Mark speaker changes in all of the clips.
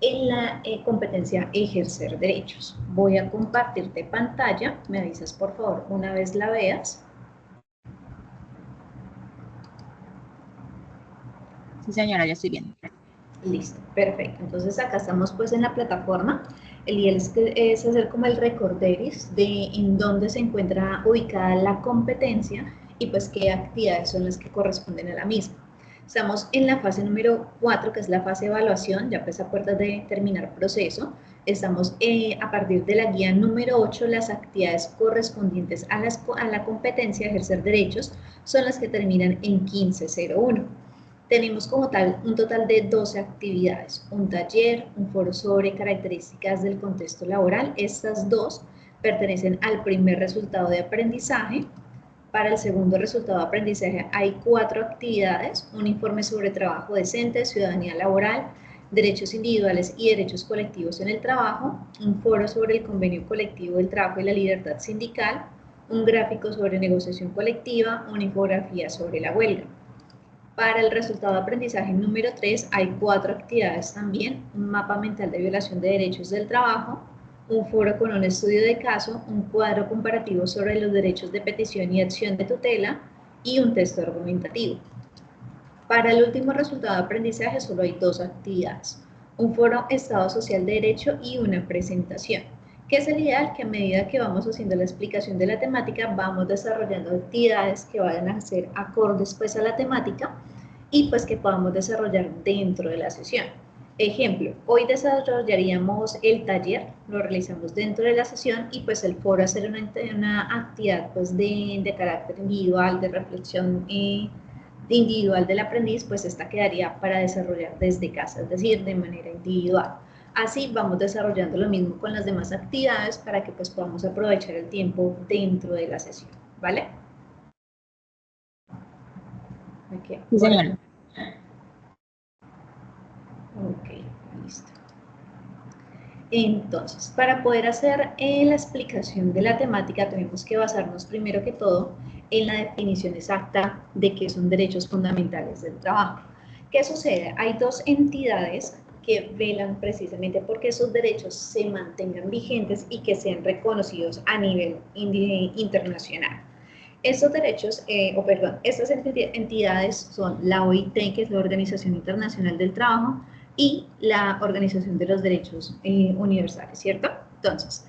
Speaker 1: en la competencia ejercer derechos. Voy a compartirte pantalla, me avisas por favor una vez la veas.
Speaker 2: Sí, señora, ya estoy viendo.
Speaker 1: Listo, perfecto. Entonces acá estamos pues en la plataforma. El IEL es hacer como el recorderis de en dónde se encuentra ubicada la competencia y pues qué actividades son las que corresponden a la misma. Estamos en la fase número 4, que es la fase de evaluación, ya pues a puertas de terminar proceso. Estamos a partir de la guía número 8, las actividades correspondientes a la competencia ejercer derechos son las que terminan en 1501. Tenemos como tal un total de 12 actividades, un taller, un foro sobre características del contexto laboral. Estas dos pertenecen al primer resultado de aprendizaje. Para el segundo resultado de aprendizaje hay 4 actividades, un informe sobre trabajo decente, ciudadanía laboral, derechos individuales y derechos colectivos en el trabajo, un foro sobre el convenio colectivo del trabajo y la libertad sindical, un gráfico sobre negociación colectiva, una infografía sobre la huelga. Para el resultado de aprendizaje número 3 hay 4 actividades también, un mapa mental de violación de derechos del trabajo, un foro con un estudio de caso, un cuadro comparativo sobre los derechos de petición y acción de tutela y un texto argumentativo. Para el último resultado de aprendizaje solo hay 2 actividades, un foro Estado Social de Derecho y una presentación, que es el ideal que a medida que vamos haciendo la explicación de la temática vamos desarrollando actividades que vayan a ser acordes pues a la temática y pues que podamos desarrollar dentro de la sesión. Ejemplo, hoy desarrollaríamos el taller, lo realizamos dentro de la sesión y pues el foro hacer una actividad pues de carácter individual, de reflexión individual del aprendiz, pues esta quedaría para desarrollar desde casa, es decir, de manera individual. Así vamos desarrollando lo mismo con las demás actividades para que pues podamos aprovechar el tiempo dentro de la sesión, ¿vale? Okay.
Speaker 2: Sí, señora.
Speaker 1: Ok, listo. Entonces, para poder hacer la explicación de la temática tenemos que basarnos primero que todo en la definición exacta de qué son derechos fundamentales del trabajo. ¿Qué sucede? Hay 2 entidades que velan precisamente porque esos derechos se mantengan vigentes y que sean reconocidos a nivel internacional. Estos derechos, estas entidades son la OIT, que es la Organización Internacional del Trabajo, y la Organización de los Derechos Universales, ¿cierto? Entonces,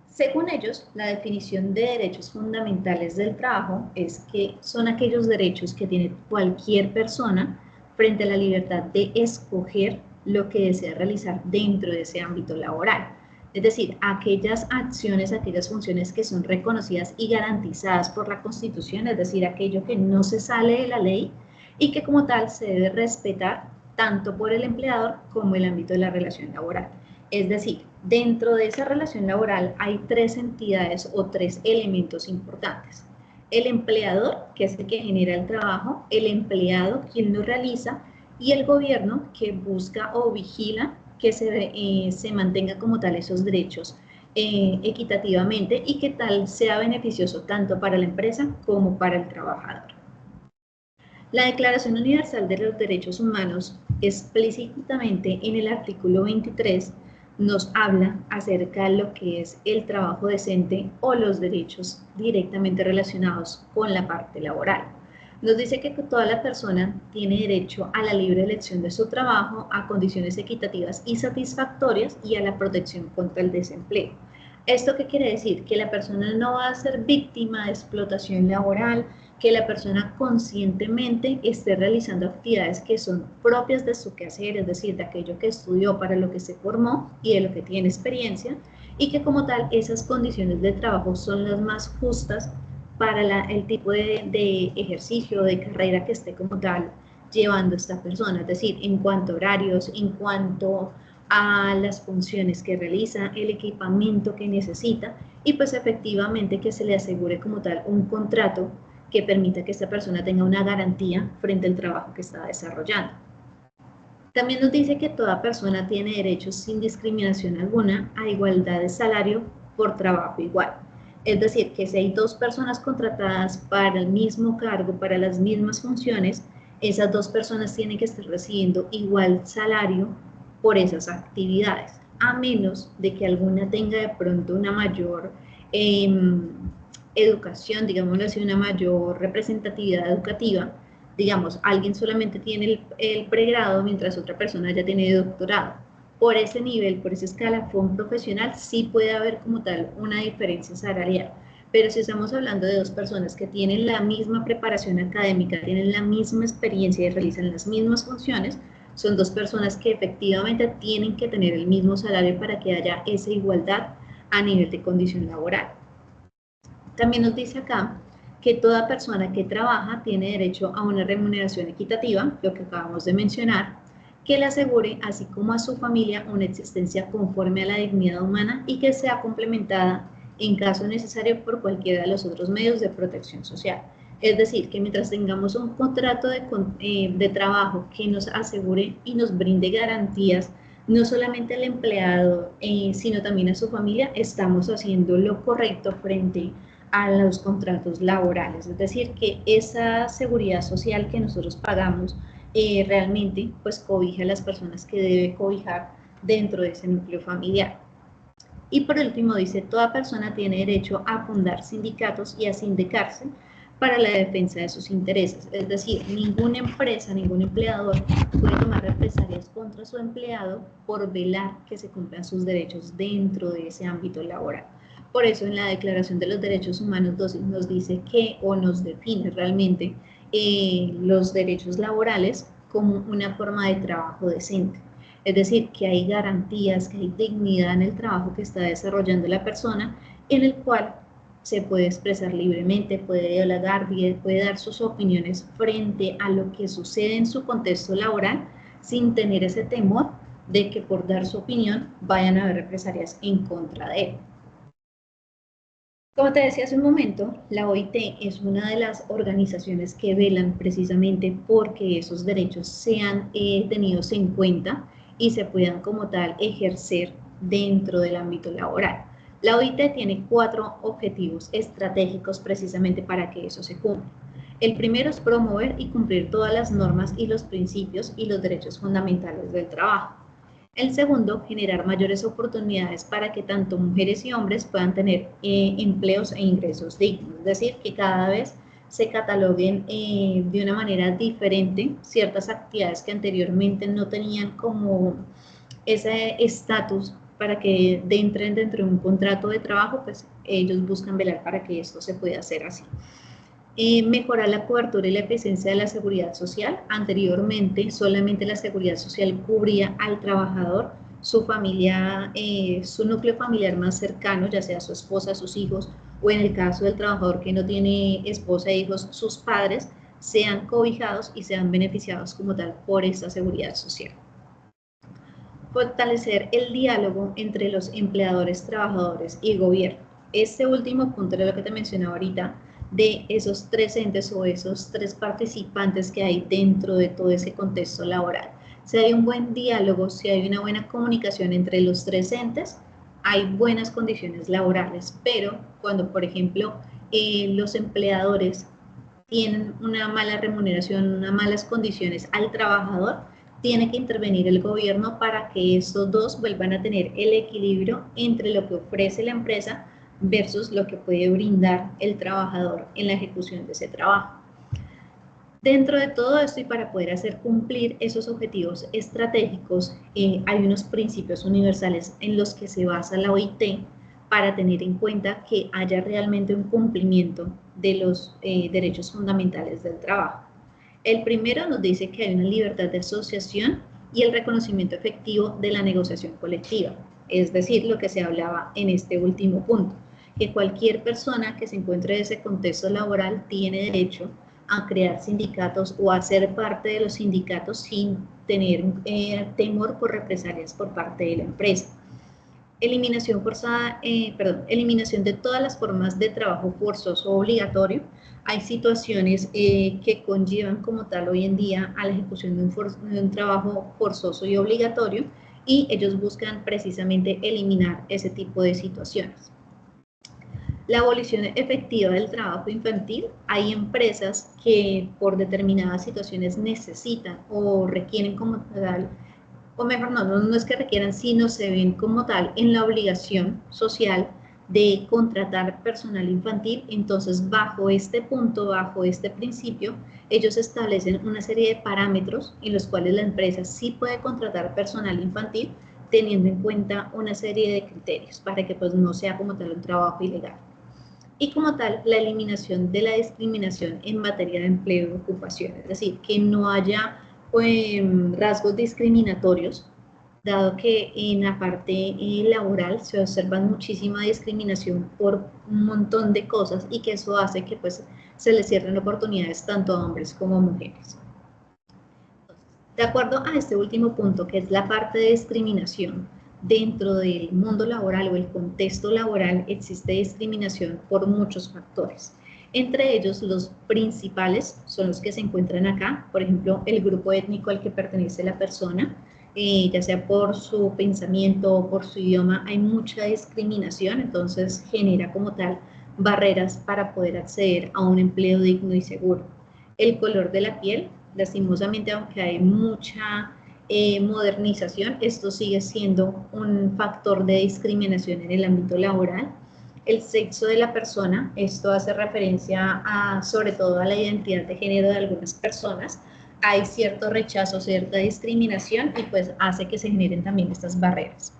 Speaker 1: según ellos, la definición de derechos fundamentales del trabajo es que son aquellos derechos que tiene cualquier persona frente a la libertad de escoger lo que desea realizar dentro de ese ámbito laboral. Es decir, aquellas acciones, aquellas funciones que son reconocidas y garantizadas por la Constitución, es decir, aquello que no se sale de la ley y que como tal se debe respetar tanto por el empleador como el ámbito de la relación laboral. Es decir, dentro de esa relación laboral hay 3 entidades o 3 elementos importantes. El empleador, que es el que genera el trabajo, el empleado, quien lo realiza, y el gobierno, que busca o vigila que se mantenga como tal esos derechos equitativamente y que tal sea beneficioso tanto para la empresa como para el trabajador. La Declaración Universal de los Derechos Humanos, explícitamente en el artículo 23, nos habla acerca de lo que es el trabajo decente o los derechos directamente relacionados con la parte laboral. Nos dice que toda la persona tiene derecho a la libre elección de su trabajo, a condiciones equitativas y satisfactorias y a la protección contra el desempleo. ¿Esto qué quiere decir? Que la persona no va a ser víctima de explotación laboral, que la persona conscientemente esté realizando actividades que son propias de su quehacer, es decir, de aquello que estudió, para lo que se formó y de lo que tiene experiencia, y que como tal esas condiciones de trabajo son las más justas para el tipo de ejercicio, de carrera que esté como tal llevando esta persona, es decir, en cuanto a horarios, en cuanto a las funciones que realiza, el equipamiento que necesita y pues efectivamente que se le asegure como tal un contrato que permita que esta persona tenga una garantía frente al trabajo que está desarrollando. También nos dice que toda persona tiene derechos sin discriminación alguna a igualdad de salario por trabajo igual. Es decir, que si hay 2 personas contratadas para el mismo cargo, para las mismas funciones, esas 2 personas tienen que estar recibiendo igual salario por esas actividades, a menos de que alguna tenga de pronto una mayor educación, digámoslo así, una mayor representatividad educativa. Digamos, alguien solamente tiene el pregrado mientras otra persona ya tiene doctorado. Por ese nivel, por ese escalafón profesional, sí puede haber como tal una diferencia salarial. Pero si estamos hablando de dos personas que tienen la misma preparación académica, tienen la misma experiencia y realizan las mismas funciones, son dos personas que efectivamente tienen que tener el mismo salario para que haya esa igualdad a nivel de condición laboral. También nos dice acá que toda persona que trabaja tiene derecho a una remuneración equitativa, lo que acabamos de mencionar, que le asegure, así como a su familia, una existencia conforme a la dignidad humana y que sea complementada en caso necesario por cualquiera de los otros medios de protección social. Es decir, que mientras tengamos un contrato de trabajo que nos asegure y nos brinde garantías, no solamente al empleado, sino también a su familia, estamos haciendo lo correcto frente a los contratos laborales. Es decir, que esa seguridad social que nosotros pagamos realmente pues cobija a las personas que debe cobijar dentro de ese núcleo familiar. Y por último dice, toda persona tiene derecho a fundar sindicatos y a sindicarse para la defensa de sus intereses. Es decir, ninguna empresa, ningún empleador puede tomar represalias contra su empleado por velar que se cumplan sus derechos dentro de ese ámbito laboral. Por eso en la Declaración de los Derechos Humanos nos dice que, o nos define realmente los derechos laborales como una forma de trabajo decente. Es decir, que hay garantías, que hay dignidad en el trabajo que está desarrollando la persona, en el cual se puede expresar libremente, puede dialogar, puede dar sus opiniones frente a lo que sucede en su contexto laboral, sin tener ese temor de que por dar su opinión vayan a haber represalias en contra de él. Como te decía hace un momento, la OIT es una de las organizaciones que velan precisamente porque esos derechos sean tenidos en cuenta y se puedan como tal ejercer dentro del ámbito laboral. La OIT tiene 4 objetivos estratégicos precisamente para que eso se cumpla. El primero es promover y cumplir todas las normas y los principios y los derechos fundamentales del trabajo. El segundo, generar mayores oportunidades para que tanto mujeres y hombres puedan tener empleos e ingresos dignos. Es decir, que cada vez se cataloguen de una manera diferente ciertas actividades que anteriormente no tenían como ese estatus para que entren dentro de un contrato de trabajo, pues ellos buscan velar para que esto se pueda hacer así. Mejorar la cobertura y la eficiencia de la seguridad social. Anteriormente, solamente la seguridad social cubría al trabajador, su familia, su núcleo familiar más cercano, ya sea su esposa, sus hijos, o en el caso del trabajador que no tiene esposa e hijos, sus padres, sean cobijados y sean beneficiados como tal por esta seguridad social. Fortalecer el diálogo entre los empleadores, trabajadores y gobierno. Este último punto era lo que te mencionaba ahorita, de esos 3 entes o esos 3 participantes que hay dentro de todo ese contexto laboral. Si hay un buen diálogo, si hay una buena comunicación entre los 3 entes, hay buenas condiciones laborales, pero cuando, por ejemplo, los empleadores tienen una mala remuneración, unas malas condiciones al trabajador, tiene que intervenir el gobierno para que estos dos vuelvan a tener el equilibrio entre lo que ofrece la empresa versus lo que puede brindar el trabajador en la ejecución de ese trabajo. Dentro de todo esto y para poder hacer cumplir esos objetivos estratégicos, hay unos principios universales en los que se basa la OIT para tener en cuenta que haya realmente un cumplimiento de los derechos fundamentales del trabajo. El primero nos dice que hay una libertad de asociación y el reconocimiento efectivo de la negociación colectiva, es decir, lo que se hablaba en este último punto, que cualquier persona que se encuentre en ese contexto laboral tiene derecho a crear sindicatos o a ser parte de los sindicatos sin tener temor por represalias por parte de la empresa. Eliminación eliminación de todas las formas de trabajo forzoso o obligatorio. Hay situaciones que conllevan como tal hoy en día a la ejecución de un trabajo forzoso y obligatorio y ellos buscan precisamente eliminar ese tipo de situaciones. La abolición efectiva del trabajo infantil. Hay empresas que por determinadas situaciones necesitan o requieren como tal o mejor no es que requieran, sino se ven como tal en la obligación social de contratar personal infantil. Entonces, bajo este punto, bajo este principio, ellos establecen una serie de parámetros en los cuales la empresa sí puede contratar personal infantil, teniendo en cuenta una serie de criterios para que pues no sea como tal un trabajo ilegal. Y como tal, la eliminación de la discriminación en materia de empleo y ocupación, es decir, que no haya rasgos discriminatorios, dado que en la parte laboral se observa muchísima discriminación por un montón de cosas y que eso hace que pues se les cierren oportunidades tanto a hombres como a mujeres. De acuerdo a este último punto, que es la parte de discriminación, dentro del mundo laboral o el contexto laboral existe discriminación por muchos factores. Entre ellos, los principales son los que se encuentran acá, por ejemplo, el grupo étnico al que pertenece la persona, ya sea por su pensamiento o por su idioma, hay mucha discriminación, entonces genera como tal barreras para poder acceder a un empleo digno y seguro. El color de la piel, lastimosamente, aunque hay mucha modernización, esto sigue siendo un factor de discriminación en el ámbito laboral. El sexo de la persona, esto hace referencia sobre todo a la identidad de género de algunas personas. Hay cierto rechazo, cierta discriminación y pues hace que se generen también estas barreras.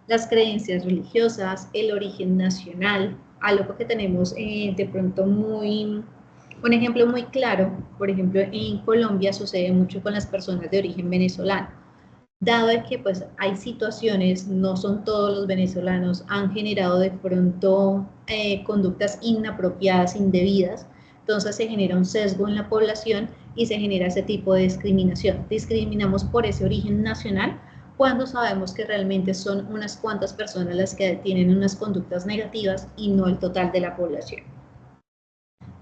Speaker 1: Las creencias religiosas, el origen nacional, algo que tenemos de pronto un ejemplo muy claro, por ejemplo, en Colombia sucede mucho con las personas de origen venezolano. Dado que pues hay situaciones, no son todos los venezolanos, han generado de pronto conductas inapropiadas, indebidas, entonces se genera un sesgo en la población y se genera ese tipo de discriminación. Discriminamos por ese origen nacional cuando sabemos que realmente son unas cuantas personas las que tienen unas conductas negativas y no el total de la población.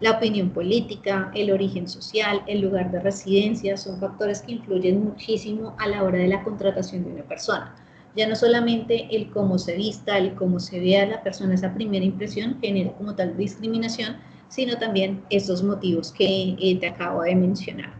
Speaker 1: La opinión política, el origen social, el lugar de residencia son factores que influyen muchísimo a la hora de la contratación de una persona. Ya no solamente el cómo se vista, el cómo se vea a la persona, esa primera impresión genera como tal discriminación, sino también esos motivos que te acabo de mencionar.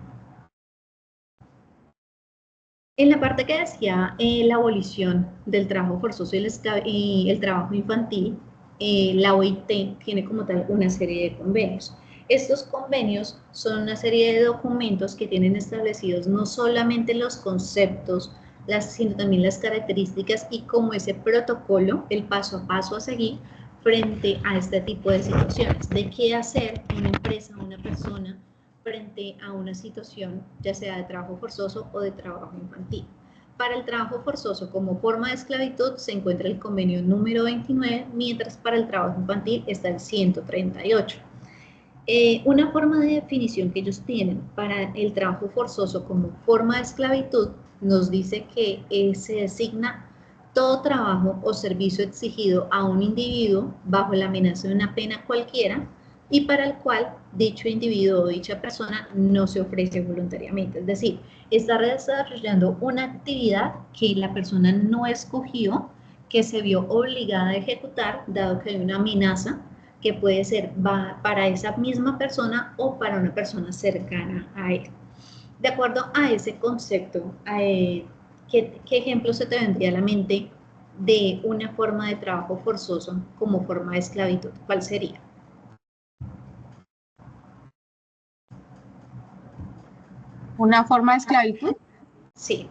Speaker 1: En la parte que decía la abolición del trabajo forzoso y el trabajo infantil, la OIT tiene como tal una serie de convenios. Estos convenios son una serie de documentos que tienen establecidos no solamente los conceptos, sino también las características y como ese protocolo, el paso a paso a seguir frente a este tipo de situaciones, de qué hacer una empresa, una persona, frente a una situación ya sea de trabajo forzoso o de trabajo infantil. Para el trabajo forzoso como forma de esclavitud se encuentra el convenio número 29, mientras para el trabajo infantil está el 138. Una forma de definición que ellos tienen para el trabajo forzoso como forma de esclavitud nos dice que se designa todo trabajo o servicio exigido a un individuo bajo la amenaza de una pena cualquiera y para el cual dicho individuo o dicha persona no se ofrece voluntariamente. Es decir, está desarrollando una actividad que la persona no escogió, que se vio obligada a ejecutar, dado que hay una amenaza que puede ser para esa misma persona o para una persona cercana a él. De acuerdo a ese concepto, ¿qué ejemplo se te vendría a la mente de una forma de trabajo forzoso como forma de esclavitud? ¿Cuál sería?
Speaker 2: ¿Una forma de esclavitud?
Speaker 1: Sí.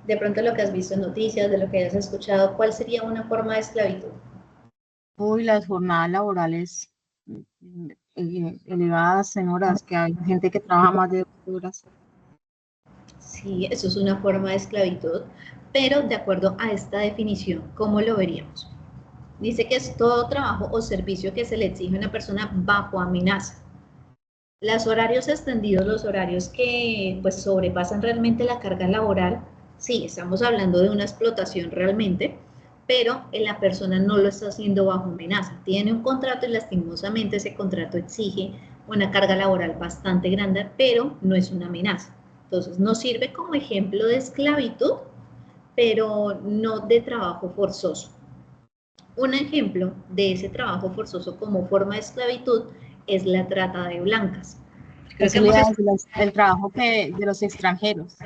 Speaker 1: De pronto lo que has visto en noticias, de lo que hayas escuchado, ¿cuál sería una forma de esclavitud?
Speaker 2: Uy, las jornadas laborales elevadas en horas, que hay gente que trabaja más de 2 horas.
Speaker 1: Sí, eso es una forma de esclavitud, pero de acuerdo a esta definición, ¿cómo lo veríamos? Dice que es todo trabajo o servicio que se le exige a una persona bajo amenaza. Los horarios extendidos, los horarios que pues sobrepasan realmente la carga laboral, sí, estamos hablando de una explotación realmente, pero la persona no lo está haciendo bajo amenaza. Tiene un contrato y lastimosamente ese contrato exige una carga laboral bastante grande, pero no es una amenaza. Entonces, nos sirve como ejemplo de esclavitud, pero no de trabajo forzoso. Un ejemplo de ese trabajo forzoso como forma de esclavitud es la trata de blancas. Creo que
Speaker 2: Eso le iba a decir, el trabajo de los extranjeros.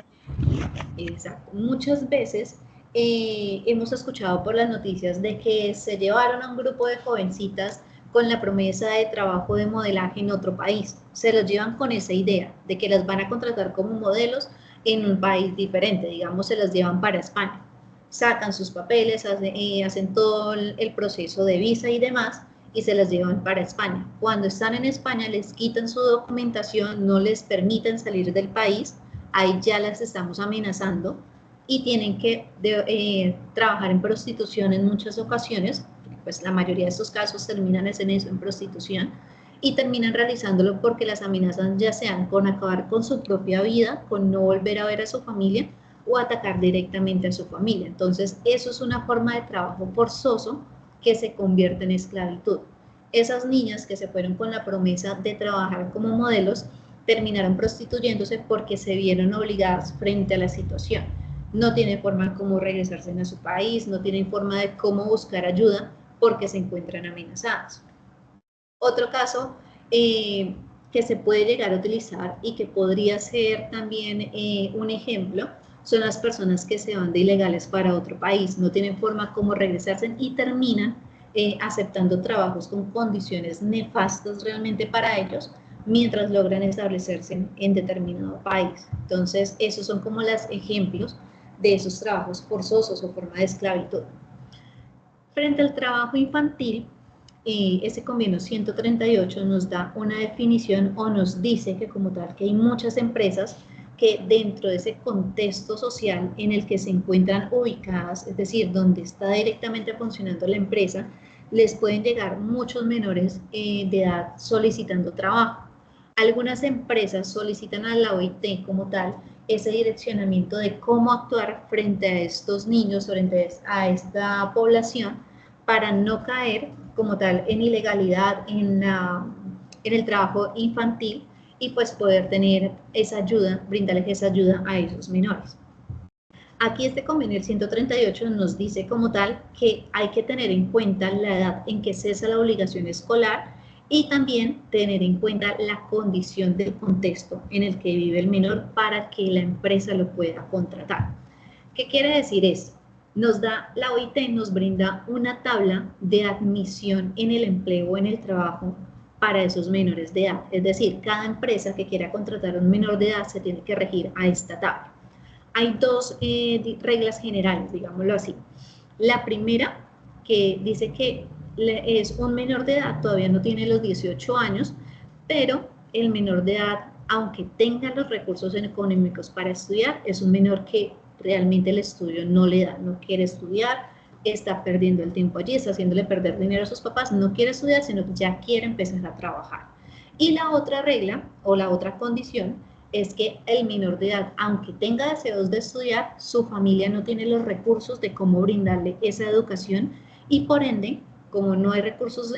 Speaker 1: Exacto. Muchas veces hemos escuchado por las noticias de que se llevaron a un grupo de jovencitas con la promesa de trabajo de modelaje en otro país. Se los llevan con esa idea de que las van a contratar como modelos en un país diferente, digamos, se las llevan para España. Sacan sus papeles, hacen todo el proceso de visa y demás, y se las llevan para España. Cuando están en España les quitan su documentación, no les permiten salir del país, ahí ya las estamos amenazando y tienen que trabajar en prostitución en muchas ocasiones, pues la mayoría de estos casos terminan en eso, en prostitución, y terminan realizándolo porque las amenazan ya sean con acabar con su propia vida, con no volver a ver a su familia o atacar directamente a su familia. Entonces, eso es una forma de trabajo forzoso que se convierte en esclavitud. Esas niñas que se fueron con la promesa de trabajar como modelos terminaron prostituyéndose porque se vieron obligadas frente a la situación. No tienen forma de cómo regresarse a su país, no tienen forma de cómo buscar ayuda porque se encuentran amenazadas. Otro caso que se puede llegar a utilizar y que podría ser también un ejemplo son las personas que se van de ilegales para otro país, no tienen forma como regresarse y terminan aceptando trabajos con condiciones nefastas realmente para ellos mientras logran establecerse en determinado país. Entonces, esos son como los ejemplos de esos trabajos forzosos o forma de esclavitud. Frente al trabajo infantil, ese convenio 138 nos da una definición o nos dice que como tal que hay muchas empresas que dentro de ese contexto social en el que se encuentran ubicadas, es decir, donde está directamente funcionando la empresa, les pueden llegar muchos menores de edad solicitando trabajo. Algunas empresas solicitan a la OIT como tal ese direccionamiento de cómo actuar frente a estos niños, frente a esta población, para no caer como tal en ilegalidad, en el trabajo infantil y pues poder tener esa ayuda, brindarles esa ayuda a esos menores. Aquí este convenio 138 nos dice como tal que hay que tener en cuenta la edad en que cesa la obligación escolar y también tener en cuenta la condición del contexto en el que vive el menor para que la empresa lo pueda contratar. ¿Qué quiere decir esto? La OIT nos brinda una tabla de admisión en el empleo o en el trabajo para esos menores de edad. Es decir, cada empresa que quiera contratar a un menor de edad se tiene que regir a esta tabla. Hay dos reglas generales, digámoslo así. La primera, que dice que es un menor de edad, todavía no tiene los 18 años, pero el menor de edad, aunque tenga los recursos económicos para estudiar, es un menor que realmente el estudio no le da, no quiere estudiar, está perdiendo el tiempo allí, está haciéndole perder dinero a sus papás, no quiere estudiar, sino que ya quiere empezar a trabajar. Y la otra regla o la otra condición es que el menor de edad, aunque tenga deseos de estudiar, su familia no tiene los recursos de cómo brindarle esa educación y por ende, como no hay recursos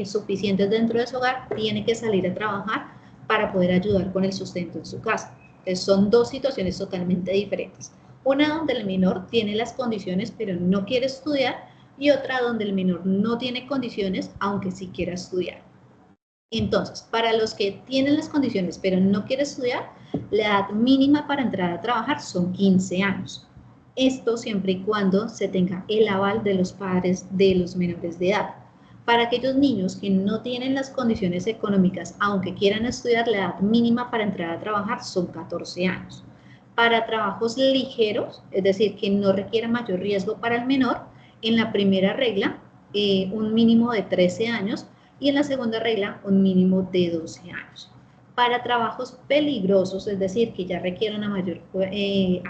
Speaker 1: suficientes dentro de su hogar, tiene que salir a trabajar para poder ayudar con el sustento en su casa. Entonces, son dos situaciones totalmente diferentes. Una donde el menor tiene las condiciones pero no quiere estudiar y otra donde el menor no tiene condiciones aunque sí quiera estudiar. Entonces, para los que tienen las condiciones pero no quieren estudiar, la edad mínima para entrar a trabajar son 15 años. Esto siempre y cuando se tenga el aval de los padres de los menores de edad. Para aquellos niños que no tienen las condiciones económicas, aunque quieran estudiar, la edad mínima para entrar a trabajar son 14 años. Para trabajos ligeros, es decir, que no requieran mayor riesgo para el menor, en la primera regla, un mínimo de 13 años, y en la segunda regla un mínimo de 12 años. Para trabajos peligrosos, es decir, que ya requieren una mayor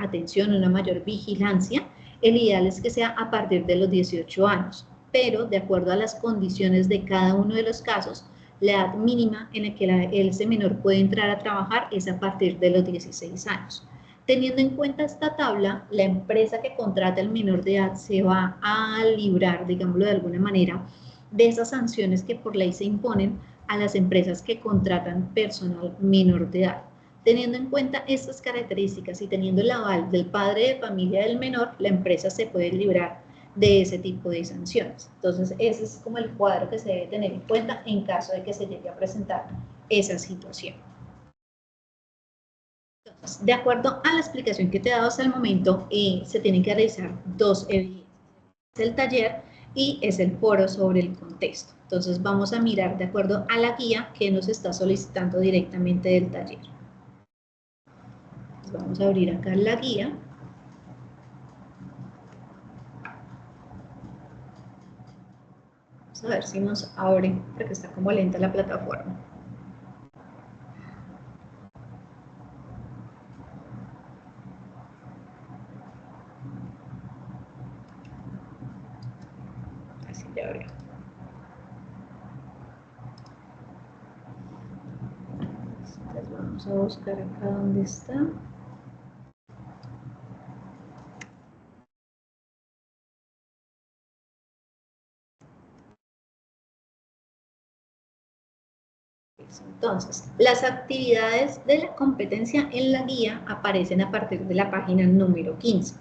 Speaker 1: atención, una mayor vigilancia, el ideal es que sea a partir de los 18 años, pero de acuerdo a las condiciones de cada uno de los casos, la edad mínima en la que ese menor puede entrar a trabajar es a partir de los 16 años. Teniendo en cuenta esta tabla, la empresa que contrata al menor de edad se va a librar, digámoslo de alguna manera, de esas sanciones que por ley se imponen a las empresas que contratan personal menor de edad. Teniendo en cuenta estas características y teniendo el aval del padre de familia del menor, la empresa se puede librar de ese tipo de sanciones. Entonces, ese es como el cuadro que se debe tener en cuenta en caso de que se llegue a presentar esa situación. De acuerdo a la explicación que te he dado hasta el momento, se tienen que realizar dos evidencias. Es el taller y es el foro sobre el contexto. Entonces vamos a mirar de acuerdo a la guía que nos está solicitando directamente del taller. Entonces vamos a abrir acá la guía. Vamos a ver si nos abre, porque está como lenta la plataforma. Así te abrió. Entonces vamos a buscar acá donde está. Entonces, las actividades de la competencia en la guía aparecen a partir de la página número 15.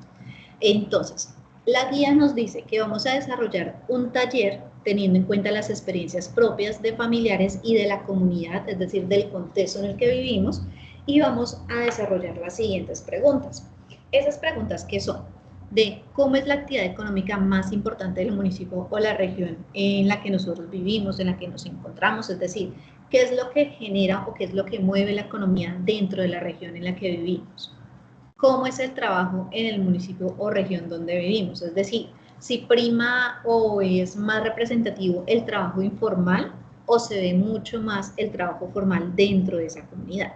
Speaker 1: Entonces, la guía nos dice que vamos a desarrollar un taller teniendo en cuenta las experiencias propias de familiares y de la comunidad, es decir, del contexto en el que vivimos, y vamos a desarrollar las siguientes preguntas. Esas preguntas que son de cómo es la actividad económica más importante del municipio o la región en la que nosotros vivimos, en la que nos encontramos, es decir, qué es lo que genera o qué es lo que mueve la economía dentro de la región en la que vivimos. Cómo es el trabajo en el municipio o región donde vivimos, es decir, si prima o es más representativo el trabajo informal o se ve mucho más el trabajo formal dentro de esa comunidad.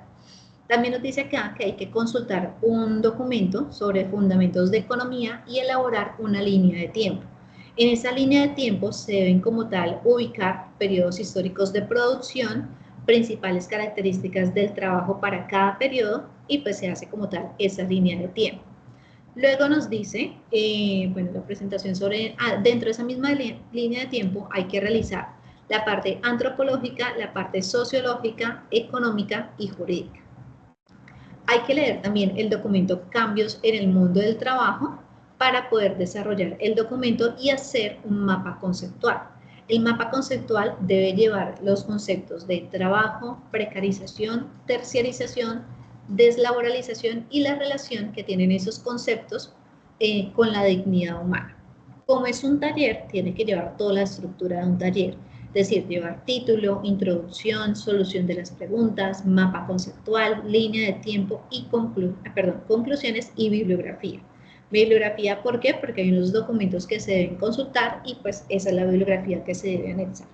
Speaker 1: También nos dice acá que hay que consultar un documento sobre fundamentos de economía y elaborar una línea de tiempo. En esa línea de tiempo se deben como tal ubicar periodos históricos de producción, principales características del trabajo para cada periodo y pues se hace como tal esa línea de tiempo. Luego nos dice, bueno, la presentación sobre, dentro de esa misma línea de tiempo hay que realizar la parte antropológica, la parte sociológica, económica y jurídica. Hay que leer también el documento Cambios en el mundo del trabajo para poder desarrollar el documento y hacer un mapa conceptual. El mapa conceptual debe llevar los conceptos de trabajo, precarización, terciarización, deslaboralización y la relación que tienen esos conceptos con la dignidad humana. Como es un taller, tiene que llevar toda la estructura de un taller, es decir, llevar título, introducción, solución de las preguntas, mapa conceptual, línea de tiempo y conclusiones y bibliografía. Bibliografía, ¿por qué? Porque hay unos documentos que se deben consultar y pues esa es la bibliografía que se debe anexar.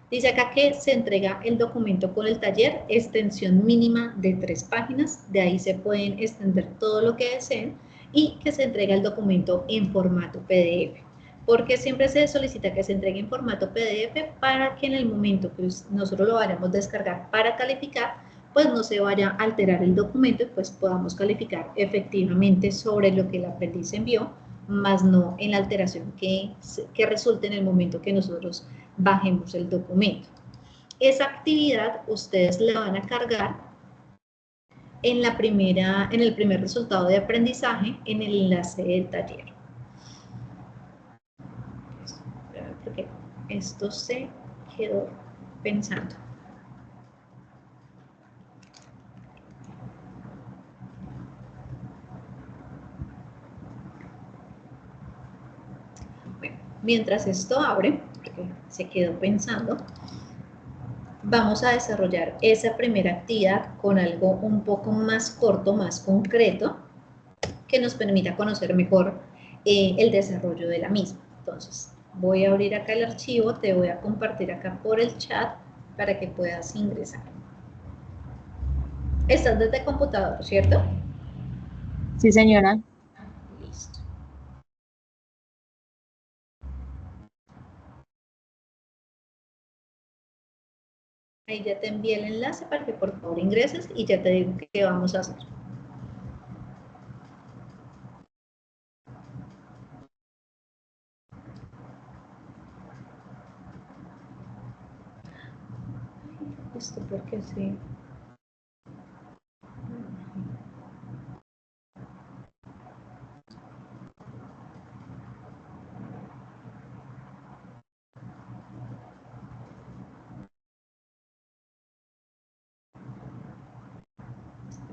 Speaker 1: Dice acá que se entrega el documento con el taller, extensión mínima de 3 páginas, de ahí se pueden extender todo lo que deseen y que se entrega el documento en formato PDF. Porque siempre se solicita que se entregue en formato PDF para que en el momento que nosotros lo vayamos a descargar para calificar, pues no se vaya a alterar el documento y pues podamos calificar efectivamente sobre lo que el aprendiz envió, más no en la alteración que resulte en el momento que nosotros bajemos el documento. Esa actividad ustedes la van a cargar en el primer resultado de aprendizaje en el enlace del taller. Porque esto se quedó pensando. Bueno, mientras esto abre, porque se quedó pensando, vamos a desarrollar esa primera actividad con algo un poco más corto, más concreto, que nos permita conocer mejor el desarrollo de la misma. Entonces, voy a abrir acá el archivo, te voy a compartir acá por el chat para que puedas ingresar. Estás desde computador, ¿cierto?
Speaker 2: Sí, señora.
Speaker 1: Listo. Ahí ya te envié el enlace para que por favor ingreses y ya te digo qué vamos a hacer. Esto porque sí.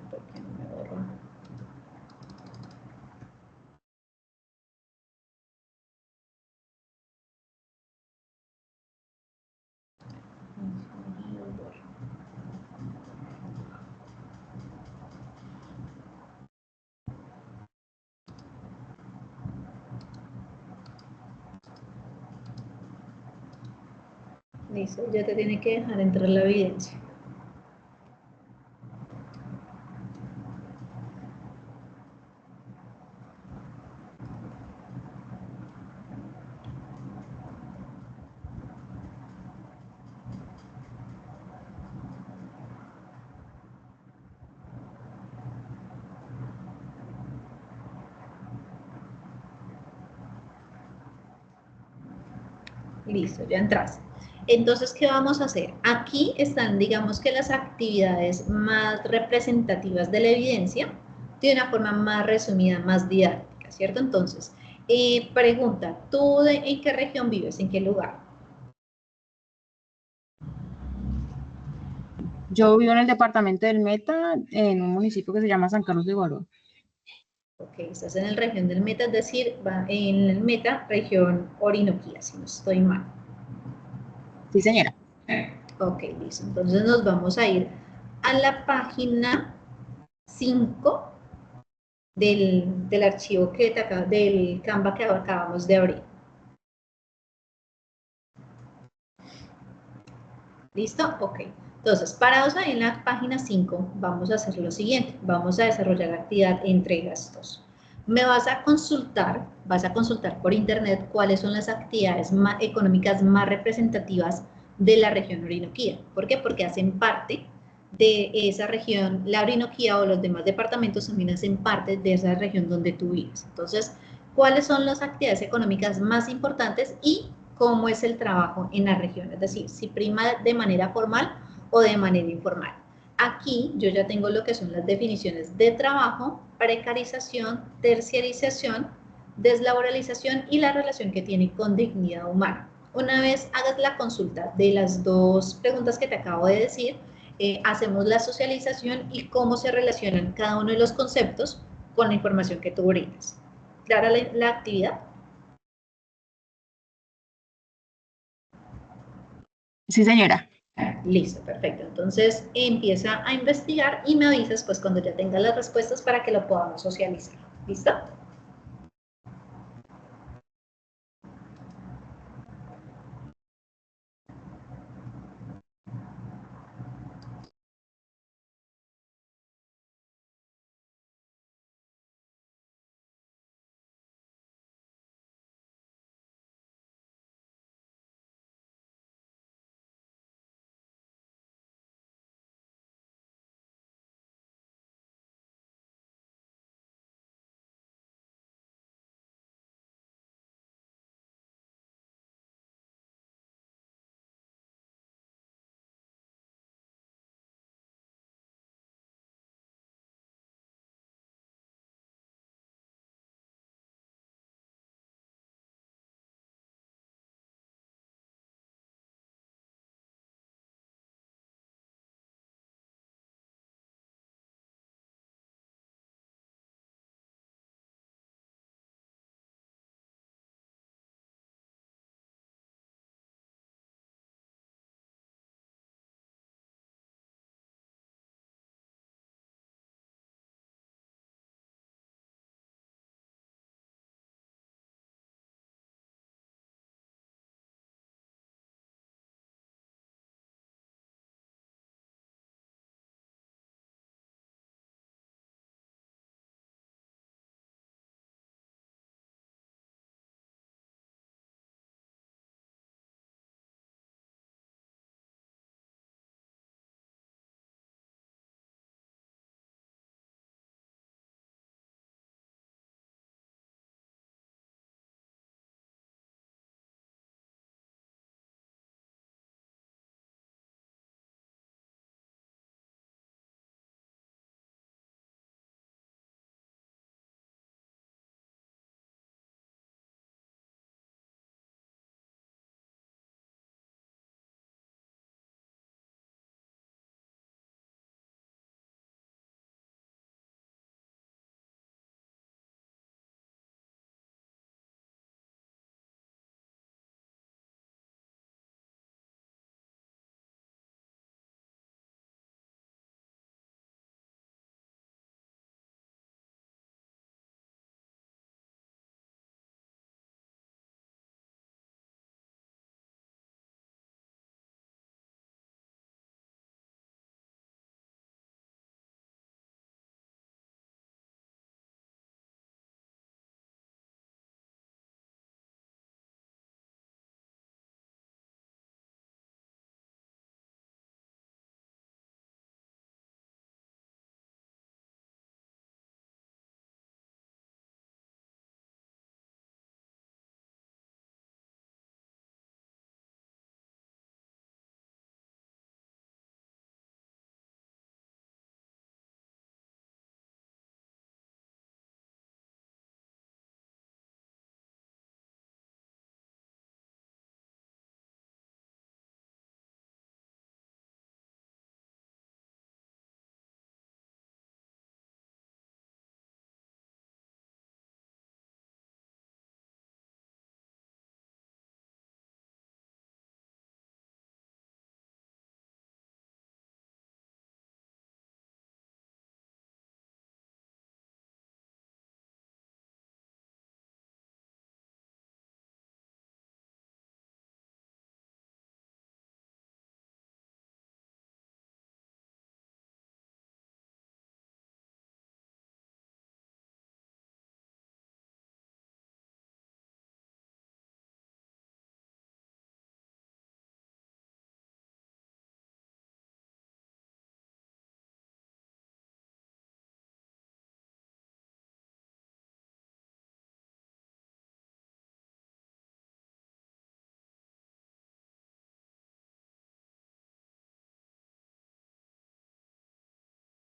Speaker 1: Porque no me borró. Listo, ya te tiene que dejar entrar la evidencia. Listo, ya entras. Entonces, ¿qué vamos a hacer? Aquí están, digamos que las actividades más representativas de la evidencia de una forma más resumida, más didáctica, ¿cierto? Entonces, pregunta, ¿tú en qué región vives? ¿En qué lugar?
Speaker 2: Yo vivo en el departamento del Meta, en un municipio que se llama San Carlos de Guaró.
Speaker 1: Ok, estás en la región del Meta, es decir, va en el Meta, región Orinoquía, si no estoy mal.
Speaker 2: Sí, señora.
Speaker 1: Ok, listo. Entonces nos vamos a ir a la página 5 del archivo que te acaba, del Canva que acabamos de abrir. ¿Listo? Ok. Entonces, parados ahí en la página 5, vamos a hacer lo siguiente. Vamos a desarrollar la actividad entre gastos. Me vas a consultar por internet cuáles son las actividades económicas más representativas de la región Orinoquía. ¿Por qué? Porque hacen parte de esa región, la Orinoquía o los demás departamentos también hacen parte de esa región donde tú vives. Entonces, ¿cuáles son las actividades económicas más importantes y cómo es el trabajo en la región? Es decir, si prima de manera formal o de manera informal. Aquí yo ya tengo lo que son las definiciones de trabajo, precarización, terciarización, deslaboralización y la relación que tiene con dignidad humana. Una vez hagas la consulta de las dos preguntas que te acabo de decir, hacemos la socialización y cómo se relacionan cada uno de los conceptos con la información que tú brindas. ¿Clara la actividad?
Speaker 2: Sí, señora.
Speaker 1: Listo, perfecto. Entonces empieza a investigar y me avisas pues cuando ya tengas las respuestas para que lo podamos socializar. ¿Listo?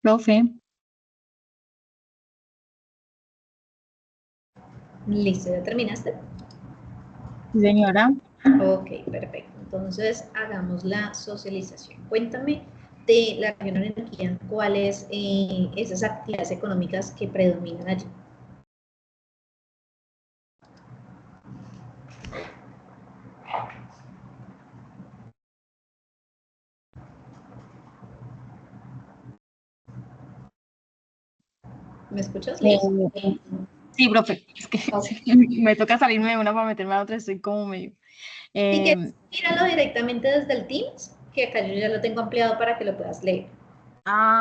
Speaker 2: Profe,
Speaker 1: Listo, ¿ya terminaste?
Speaker 2: sí, señora.
Speaker 1: Ok, perfecto. Entonces, hagamos la socialización. Cuéntame de la región de Antioquia, cuáles esas actividades económicas que predominan allí. ¿Me escuchas, Liz?
Speaker 2: Sí, profe, es que
Speaker 1: Ok.
Speaker 2: me toca salirme de una para meterme a otra, estoy como medio.
Speaker 1: Si
Speaker 2: Eh,
Speaker 1: quieres, míralo directamente desde el Teams, que acá yo ya lo tengo ampliado para que lo puedas leer,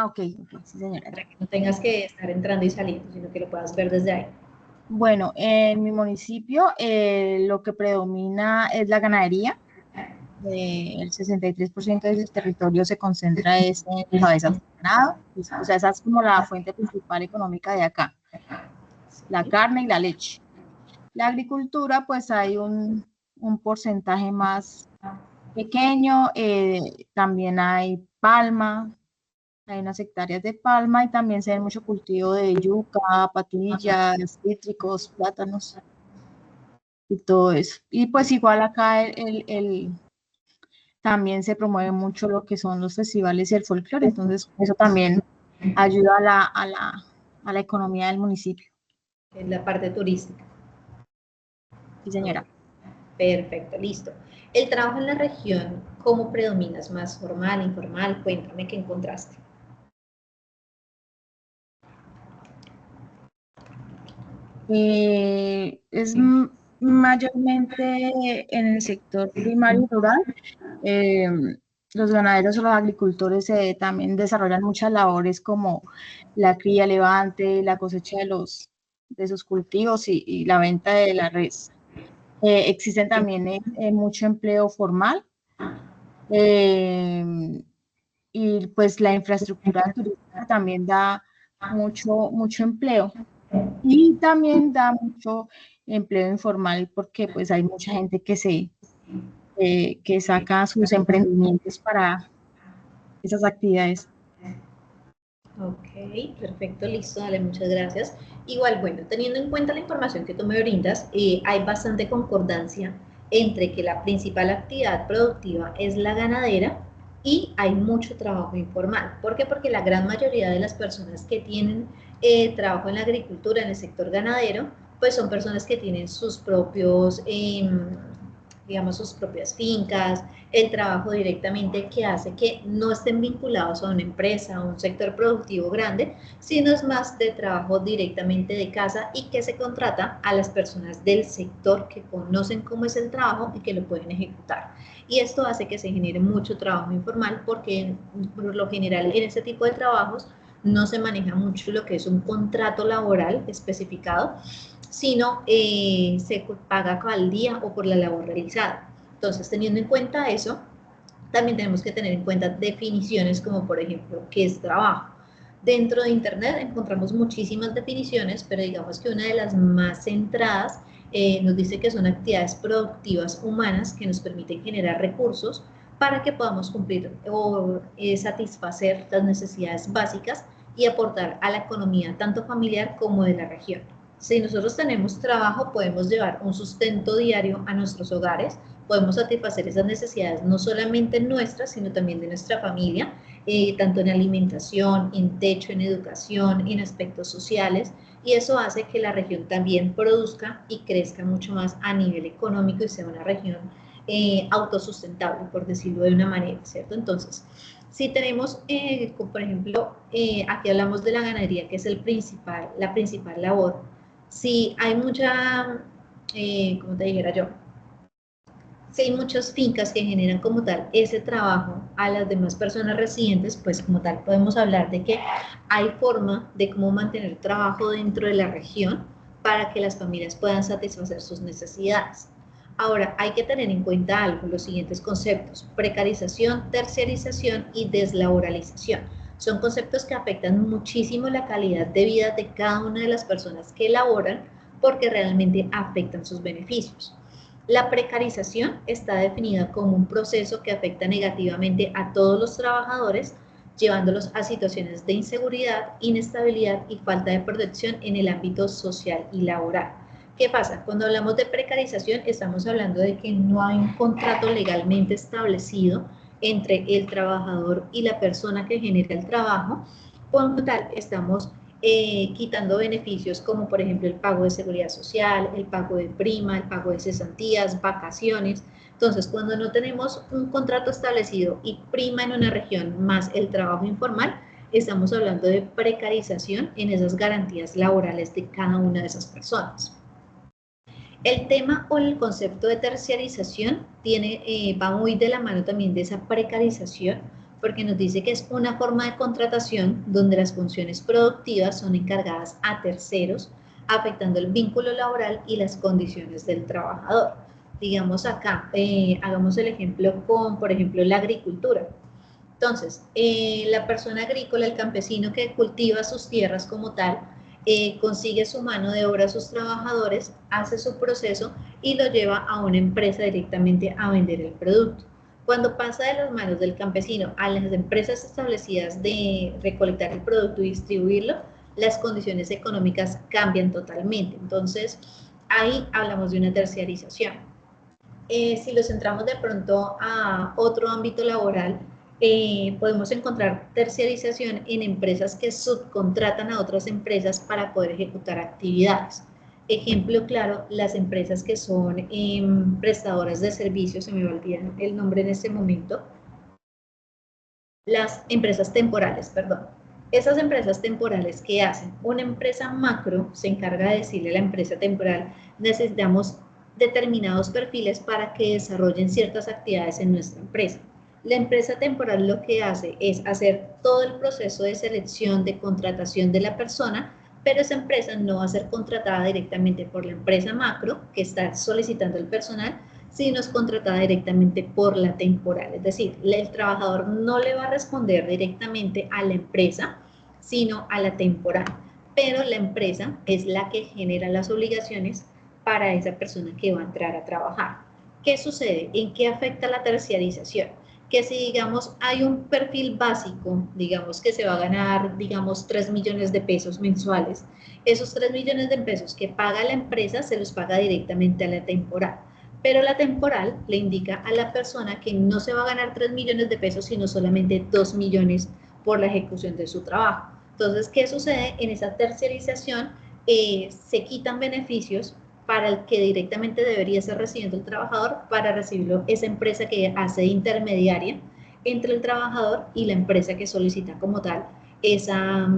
Speaker 2: ok, sí, señora,
Speaker 1: para
Speaker 2: ya.
Speaker 1: que no tengas que estar entrando y saliendo, sino que lo puedas ver desde ahí.
Speaker 2: Bueno, en mi municipio lo que predomina es la ganadería. El 63% de su territorio se concentra es en cabezas de ganado, o sea, esa es como la fuente principal económica de acá, la
Speaker 1: ¿Sí?
Speaker 2: carne y la leche. La agricultura, pues hay un porcentaje más pequeño, también hay palma, hay unas hectáreas de palma y también se ve mucho cultivo de yuca, patillas, cítricos, plátanos y todo eso. Y pues igual acá también se promueve mucho lo que son los festivales y el folclore, entonces eso también ayuda a la economía del municipio.
Speaker 1: En la parte turística.
Speaker 2: Sí,
Speaker 1: Ok,
Speaker 2: señora.
Speaker 1: perfecto, listo. El trabajo en la región, ¿cómo predominas? ¿Más formal, informal? Cuéntame qué encontraste.
Speaker 2: Es mayormente en el sector primario y rural. Eh, los ganaderos o los agricultores también desarrollan muchas labores como la cría, levante, la cosecha de sus cultivos y la venta de la res. Existen también mucho empleo formal, eh, y pues la infraestructura turística también da mucho empleo y también da mucho empleo informal porque pues hay mucha gente que saca sus emprendimientos para esas actividades.
Speaker 1: Ok, perfecto, listo, dale, muchas gracias. Igual, bueno, teniendo en cuenta la información que tú me brindas, hay bastante concordancia entre que la principal actividad productiva es la ganadera y hay mucho trabajo informal. ¿Por qué? Porque la gran mayoría de las personas que tienen trabajo en la agricultura, en el sector ganadero, pues son personas que tienen sus propios, digamos, sus propias fincas, el trabajo directamente que hace que no estén vinculados a una empresa, a un sector productivo grande, sino es más de trabajo directamente de casa y que se contrata a las personas del sector que conocen cómo es el trabajo y que lo pueden ejecutar. Y esto hace que se genere mucho trabajo informal porque por lo general en este tipo de trabajos no se maneja mucho lo que es un contrato laboral especificado, sino se paga al día o por la labor realizada. Entonces, teniendo en cuenta eso, también tenemos que tener en cuenta definiciones como, por ejemplo, qué es trabajo. Dentro de Internet encontramos muchísimas definiciones, pero digamos que una de las más centradas nos dice que son actividades productivas humanas que nos permiten generar recursos para que podamos cumplir o satisfacer las necesidades básicas y aportar a la economía tanto familiar como de la región. Si nosotros tenemos trabajo, podemos llevar un sustento diario a nuestros hogares, podemos satisfacer esas necesidades no solamente nuestras, sino también de nuestra familia, tanto en alimentación, en techo, en educación, en aspectos sociales, y eso hace que la región también produzca y crezca mucho más a nivel económico y sea una región autosustentable, por decirlo de una manera, ¿cierto? Entonces, si tenemos, por ejemplo, aquí hablamos de la ganadería, que es la principal labor, si hay mucha, como te dijera yo, si hay muchas fincas que generan como tal ese trabajo a las demás personas residentes, pues como tal podemos hablar de que hay forma de cómo mantener trabajo dentro de la región para que las familias puedan satisfacer sus necesidades. Ahora, hay que tener en cuenta algo, los siguientes conceptos: precarización, terciarización y deslaboralización. Son conceptos que afectan muchísimo la calidad de vida de cada una de las personas que laboran porque realmente afectan sus beneficios. La precarización está definida como un proceso que afecta negativamente a todos los trabajadores, llevándolos a situaciones de inseguridad, inestabilidad y falta de protección en el ámbito social y laboral. ¿Qué pasa? Cuando hablamos de precarización, estamos hablando de que no hay un contrato legalmente establecido entre el trabajador y la persona que genera el trabajo. Como tal, estamos quitando beneficios como por ejemplo el pago de seguridad social, el pago de prima, el pago de cesantías, vacaciones. Entonces, cuando no tenemos un contrato establecido y prima en una región más el trabajo informal, estamos hablando de precarización en esas garantías laborales de cada una de esas personas. El tema o el concepto de terciarización va muy de la mano también de esa precarización, porque nos dice que es una forma de contratación donde las funciones productivas son encargadas a terceros, afectando el vínculo laboral y las condiciones del trabajador. Digamos acá, hagamos el ejemplo con, por ejemplo, la agricultura. Entonces, la persona agrícola, el campesino que cultiva sus tierras como tal, consigue su mano de obra, sus trabajadores, hace su proceso y lo lleva a una empresa directamente a vender el producto. Cuando pasa de las manos del campesino a las empresas establecidas de recolectar el producto y distribuirlo, las condiciones económicas cambian totalmente. Entonces, ahí hablamos de una terciarización. Si lo centramos de pronto a otro ámbito laboral, podemos encontrar terciarización en empresas que subcontratan a otras empresas para poder ejecutar actividades. Ejemplo claro, las empresas que son prestadoras de servicios, se me olvida el nombre en este momento, las empresas temporales, perdón. Esas empresas temporales que hacen, una empresa macro se encarga de decirle a la empresa temporal, necesitamos determinados perfiles para que desarrollen ciertas actividades en nuestra empresa. La empresa temporal lo que hace es hacer todo el proceso de selección, de contratación de la persona, pero esa empresa no va a ser contratada directamente por la empresa macro que está solicitando el personal, sino es contratada directamente por la temporal. Es decir, el trabajador no le va a responder directamente a la empresa, sino a la temporal. Pero la empresa es la que genera las obligaciones para esa persona que va a entrar a trabajar. ¿Qué sucede? ¿En qué afecta la terciarización? Que si, digamos, hay un perfil básico, digamos que se va a ganar, digamos, 3 millones de pesos mensuales, esos 3 millones de pesos que paga la empresa se los paga directamente a la temporal. Pero la temporal le indica a la persona que no se va a ganar 3 millones de pesos, sino solamente 2 millones por la ejecución de su trabajo. Entonces, ¿qué sucede? En esa terciarización se quitan beneficios para el que directamente debería estar recibiendo el trabajador, para recibirlo esa empresa que hace intermediaria entre el trabajador y la empresa que solicita como tal esa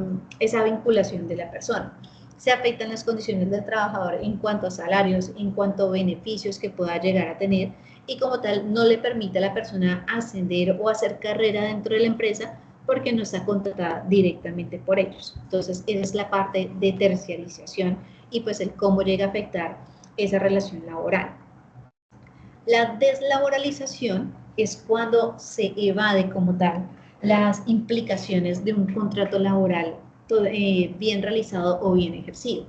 Speaker 1: vinculación de la persona. Se afectan las condiciones del trabajador en cuanto a salarios, en cuanto a beneficios que pueda llegar a tener y como tal no le permite a la persona ascender o hacer carrera dentro de la empresa porque no está contratada directamente por ellos. Entonces, esa es la parte de terciarización y pues el cómo llega a afectar esa relación laboral. La deslaboralización es cuando se evade como tal las implicaciones de un contrato laboral bien realizado o bien ejercido.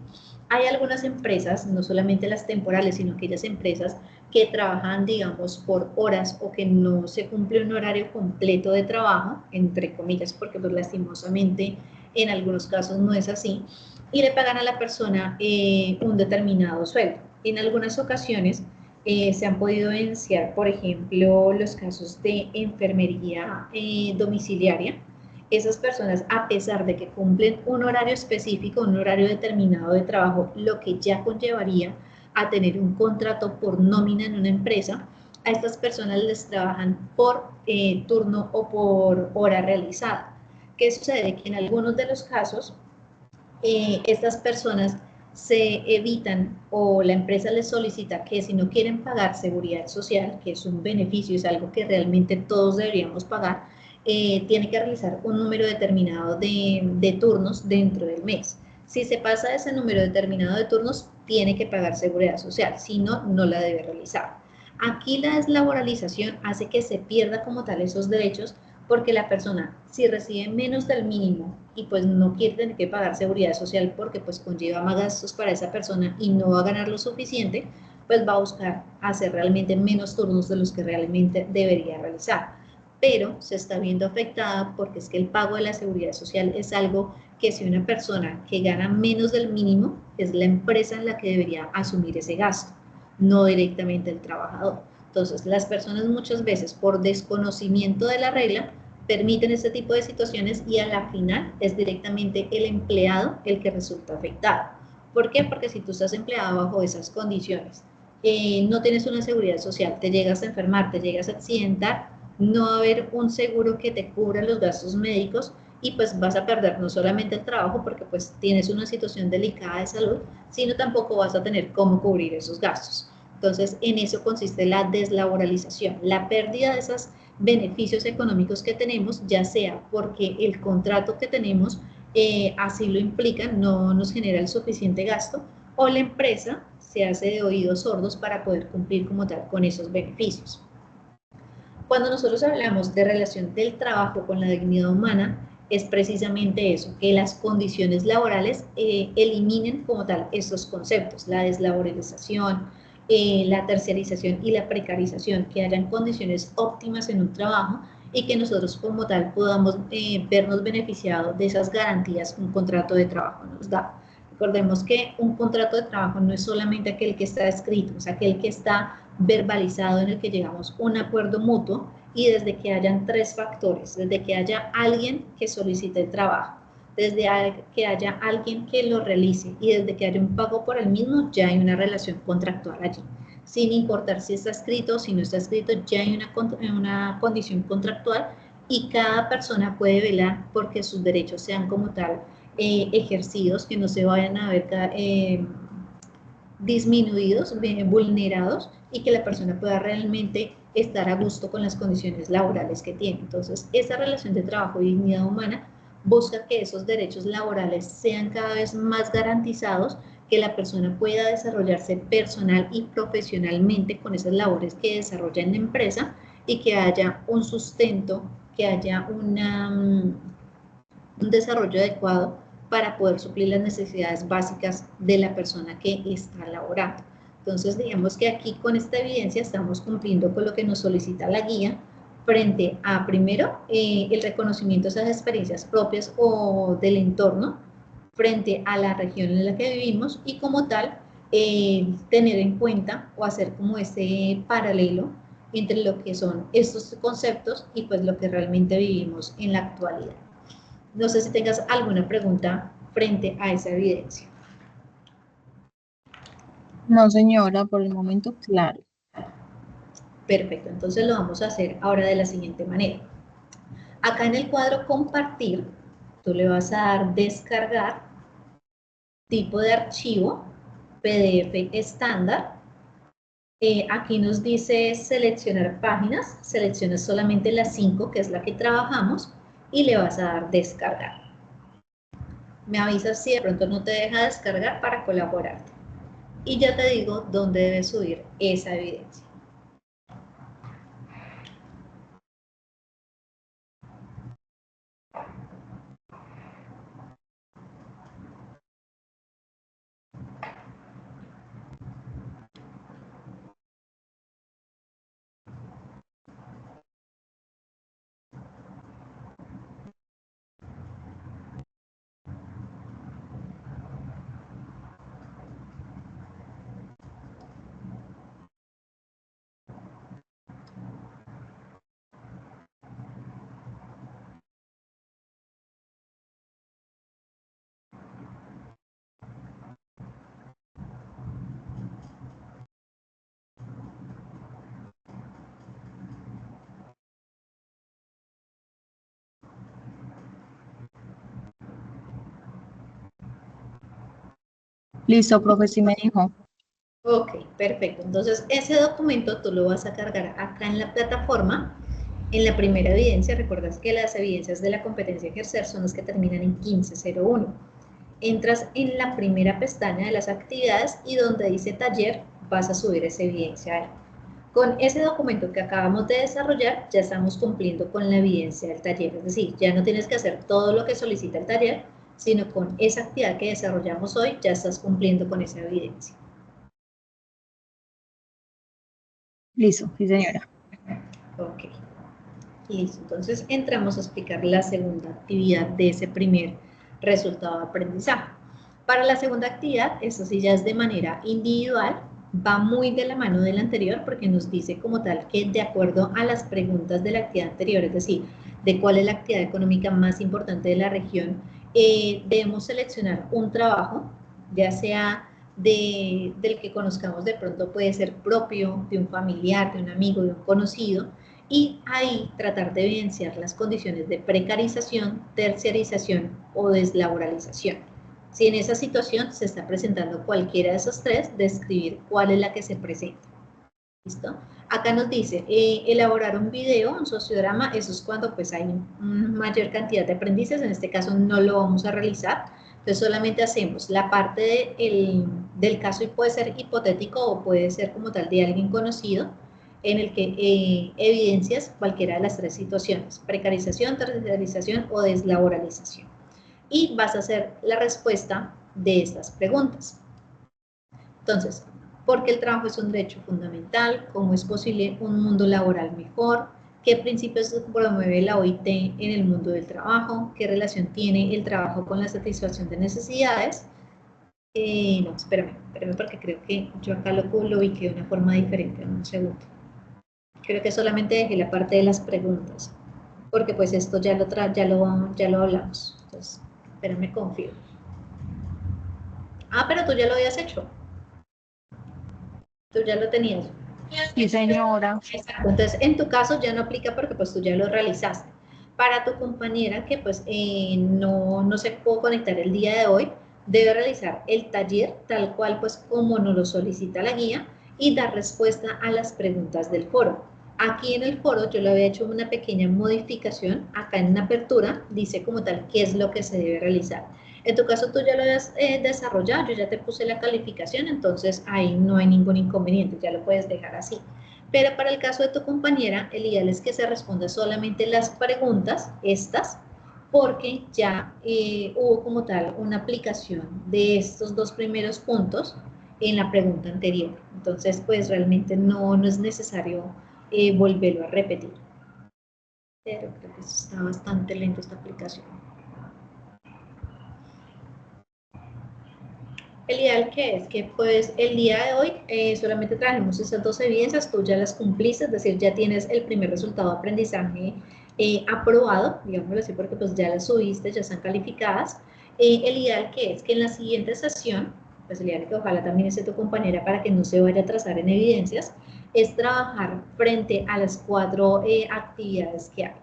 Speaker 1: Hay algunas empresas, no solamente las temporales, sino aquellas empresas que trabajan, digamos, por horas o que no se cumple un horario completo de trabajo, entre comillas, porque pues lastimosamente en algunos casos no es así, y le pagan a la persona un determinado sueldo. En algunas ocasiones se han podido evidenciar, por ejemplo, los casos de enfermería domiciliaria. Esas personas, a pesar de que cumplen un horario específico, un horario determinado de trabajo, lo que ya conllevaría a tener un contrato por nómina en una empresa, a estas personas les trabajan por turno o por hora realizada. ¿Qué sucede? Que en algunos de los casos, estas personas se evitan o la empresa les solicita que si no quieren pagar seguridad social, que es un beneficio, es algo que realmente todos deberíamos pagar, tiene que realizar un número determinado de turnos dentro del mes. Si se pasa ese número determinado de turnos, tiene que pagar seguridad social, si no, no la debe realizar. Aquí la deslaboralización hace que se pierda como tal esos derechos porque la persona, si recibe menos del mínimo y pues no quiere tener que pagar seguridad social porque pues conlleva más gastos para esa persona y no va a ganar lo suficiente, pues va a buscar hacer realmente menos turnos de los que realmente debería realizar. pero se está viendo afectada porque es que el pago de la seguridad social es algo que si una persona que gana menos del mínimo, es la empresa en la que debería asumir ese gasto, no directamente el trabajador. Entonces, las personas muchas veces por desconocimiento de la regla permiten este tipo de situaciones y a la final es directamente el empleado el que resulta afectado. ¿Por qué? Porque si tú estás empleado bajo esas condiciones, no tienes una seguridad social, te llegas a enfermar, te llegas a accidentar, no va a haber un seguro que te cubra los gastos médicos y pues vas a perder no solamente el trabajo porque pues tienes una situación delicada de salud, sino tampoco vas a tener cómo cubrir esos gastos. Entonces, en eso consiste la deslaboralización, la pérdida de esos beneficios económicos que tenemos, ya sea porque el contrato que tenemos así lo implica, no nos genera el suficiente gasto, o la empresa se hace de oídos sordos para poder cumplir como tal con esos beneficios. Cuando nosotros hablamos de relación del trabajo con la dignidad humana, es precisamente eso, que las condiciones laborales eliminen como tal estos conceptos, la deslaboralización, la terciarización y la precarización, que hayan condiciones óptimas en un trabajo y que nosotros como tal podamos vernos beneficiados de esas garantías que un contrato de trabajo nos da. Recordemos que un contrato de trabajo no es solamente aquel que está escrito, es aquel que está verbalizado en el que llegamos a un acuerdo mutuo y desde que hayan tres factores, desde que haya alguien que solicite el trabajo, desde que haya alguien que lo realice y desde que haya un pago por el mismo, ya hay una relación contractual allí. Sin importar si está escrito o si no está escrito, ya hay una condición contractual y cada persona puede velar porque sus derechos sean como tal ejercidos, que no se vayan a ver disminuidos, vulnerados y que la persona pueda realmente estar a gusto con las condiciones laborales que tiene. Entonces, esa relación de trabajo y dignidad humana busca que esos derechos laborales sean cada vez más garantizados, que la persona pueda desarrollarse personal y profesionalmente con esas labores que desarrolla en la empresa y que haya un sustento, que haya un desarrollo adecuado para poder suplir las necesidades básicas de la persona que está laborando. Entonces, digamos que aquí con esta evidencia estamos cumpliendo con lo que nos solicita la guía frente a, primero, el reconocimiento de esas experiencias propias o del entorno frente a la región en la que vivimos y como tal, tener en cuenta o hacer como ese paralelo entre lo que son estos conceptos y pues lo que realmente vivimos en la actualidad. No sé si tengas alguna pregunta frente a esa evidencia.
Speaker 2: No, señora, por el momento, claro.
Speaker 1: Perfecto, entonces lo vamos a hacer ahora de la siguiente manera. Acá en el cuadro compartir, tú le vas a dar descargar, tipo de archivo, PDF estándar. Aquí nos dice seleccionar páginas, seleccionas solamente las 5, que es la que trabajamos, y le vas a dar descargar. Me avisas si de pronto no te deja descargar para colaborarte. Y ya te digo dónde debes subir esa evidencia.
Speaker 2: Listo, profe, sí me dijo.
Speaker 1: Ok, perfecto. Entonces, ese documento tú lo vas a cargar acá en la plataforma. En la primera evidencia, recuerdas que las evidencias de la competencia a ejercer son las que terminan en 1501. Entras en la primera pestaña de las actividades y donde dice taller, vas a subir esa evidencia ahí. Con ese documento que acabamos de desarrollar, ya estamos cumpliendo con la evidencia del taller. Es decir, ya no tienes que hacer todo lo que solicita el taller, sino con esa actividad que desarrollamos hoy, ya estás cumpliendo con esa evidencia.
Speaker 2: Listo, sí, señora.
Speaker 1: Ok. Listo, entonces entramos a explicar la segunda actividad de ese primer resultado de aprendizaje. Para la segunda actividad, eso sí ya es de manera individual, va muy de la mano de la anterior porque nos dice como tal que de acuerdo a las preguntas de la actividad anterior, es decir, de cuál es la actividad económica más importante de la región, debemos seleccionar un trabajo, ya sea del que conozcamos de pronto, puede ser propio, de un familiar, de un amigo, de un conocido, y ahí tratar de evidenciar las condiciones de precarización, terciarización o deslaboralización. Si en esa situación se está presentando cualquiera de esos tres, describir cuál es la que se presenta. ¿Listo? Acá nos dice, elaborar un video, un sociograma, eso es cuando pues hay mayor cantidad de aprendices, en este caso no lo vamos a realizar, entonces solamente hacemos la parte del caso y puede ser hipotético o puede ser como tal de alguien conocido, en el que evidencias cualquiera de las tres situaciones, precarización, terciarización o deslaboralización. Y vas a hacer la respuesta de estas preguntas. Entonces, ¿por qué el trabajo es un derecho fundamental? ¿Cómo es posible un mundo laboral mejor? ¿Qué principios promueve la OIT en el mundo del trabajo? ¿Qué relación tiene el trabajo con la satisfacción de necesidades? No, espérame porque creo que yo acá lo ubiqué de una forma diferente. Un segundo. Creo que solamente dejé la parte de las preguntas, porque pues esto ya lo hablamos. Entonces, espérame, confío. Ah, pero tú ya lo habías hecho. Tú ya lo tenías.
Speaker 2: Sí, señora.
Speaker 1: Exacto. Entonces, en tu caso ya no aplica porque pues tú ya lo realizaste. Para tu compañera que pues no se pudo conectar el día de hoy, debe realizar el taller tal cual pues como nos lo solicita la guía y dar respuesta a las preguntas del foro. Aquí en el foro yo le había hecho una pequeña modificación, acá en la apertura dice como tal qué es lo que se debe realizar. En tu caso tú ya lo habías desarrollado, yo ya te puse la calificación, entonces ahí no hay ningún inconveniente, ya lo puedes dejar así. Pero para el caso de tu compañera, el ideal es que se responda solamente las preguntas, estas, porque ya hubo como tal una aplicación de estos dos primeros puntos en la pregunta anterior. Entonces, pues realmente no es necesario volverlo a repetir. Pero creo que está bastante lento esta aplicación. El ideal que es que pues el día de hoy solamente trajimos esas dos evidencias, tú ya las cumpliste, es decir, ya tienes el primer resultado de aprendizaje aprobado, digámoslo así, porque pues ya las subiste, ya están calificadas. El ideal que es que en la siguiente sesión, pues el ideal que ojalá también esté tu compañera para que no se vaya a atrasar en evidencias, es trabajar frente a las 4 actividades que hay.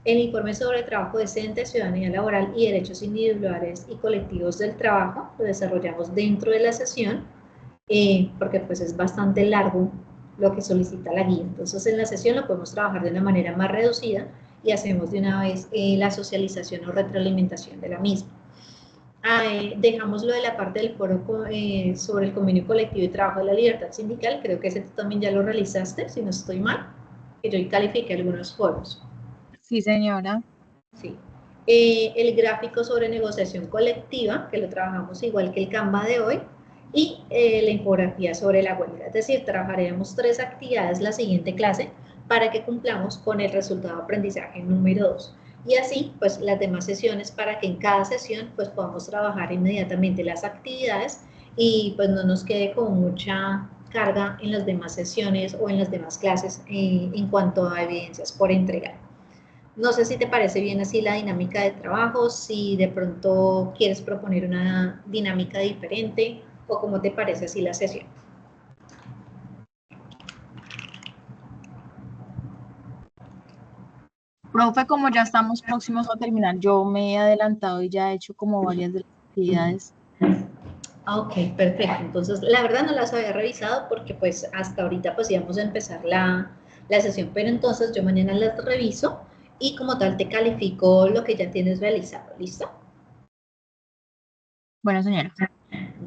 Speaker 1: El informe sobre trabajo decente, ciudadanía laboral y derechos individuales y colectivos del trabajo lo desarrollamos dentro de la sesión porque pues es bastante largo lo que solicita la guía. Entonces en la sesión lo podemos trabajar de una manera más reducida y hacemos de una vez la socialización o retroalimentación de la misma. Dejamos lo de la parte del foro sobre el convenio colectivo y trabajo de la libertad sindical, creo que ese tú también ya lo realizaste, si no estoy mal, que yo califiqué algunos foros.
Speaker 2: Sí, señora.
Speaker 1: Sí. El gráfico sobre negociación colectiva, que lo trabajamos igual que el Canva de hoy, y la infografía sobre la huelga. Es decir, trabajaremos 3 actividades la siguiente clase para que cumplamos con el resultado de aprendizaje número 2. Y así, pues las demás sesiones para que en cada sesión pues podamos trabajar inmediatamente las actividades y pues no nos quede con mucha carga en las demás sesiones o en las demás clases en cuanto a evidencias por entregar. No sé si te parece bien así la dinámica de trabajo, si de pronto quieres proponer una dinámica diferente o cómo te parece así la sesión.
Speaker 2: Profe, como ya estamos próximos a terminar, yo me he adelantado y ya he hecho como varias de las actividades.
Speaker 1: Ok, perfecto. Entonces, la verdad no las había revisado porque pues hasta ahorita pues íbamos a empezar la sesión, pero entonces yo mañana las reviso y como tal te califico lo que ya tienes realizado. ¿Listo?
Speaker 2: Bueno, señora.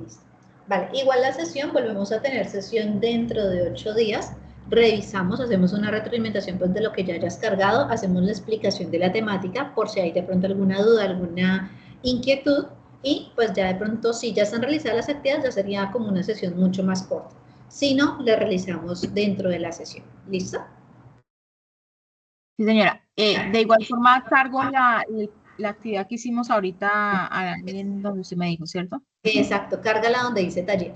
Speaker 1: Listo. Vale, igual la sesión, volvemos a tener sesión dentro de 8 días. Revisamos, hacemos una retroalimentación pues, de lo que ya hayas cargado, hacemos la explicación de la temática por si hay de pronto alguna duda, alguna inquietud y pues ya de pronto si ya están realizadas las actividades ya sería como una sesión mucho más corta. Si no, la realizamos dentro de la sesión. ¿Listo?
Speaker 2: Sí, señora. De igual forma, cargo la actividad que hicimos ahorita en donde usted me dijo, ¿cierto?
Speaker 1: Exacto, cárgala donde dice taller.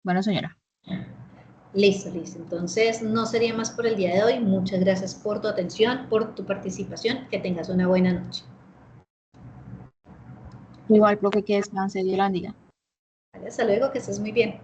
Speaker 2: Bueno, señora.
Speaker 1: Listo, listo. Entonces, no sería más por el día de hoy. Muchas gracias por tu atención, por tu participación. Que tengas una buena noche.
Speaker 2: Igual, profe, que descanse, Dios la bendiga.
Speaker 1: Vale, hasta luego, que estés muy bien.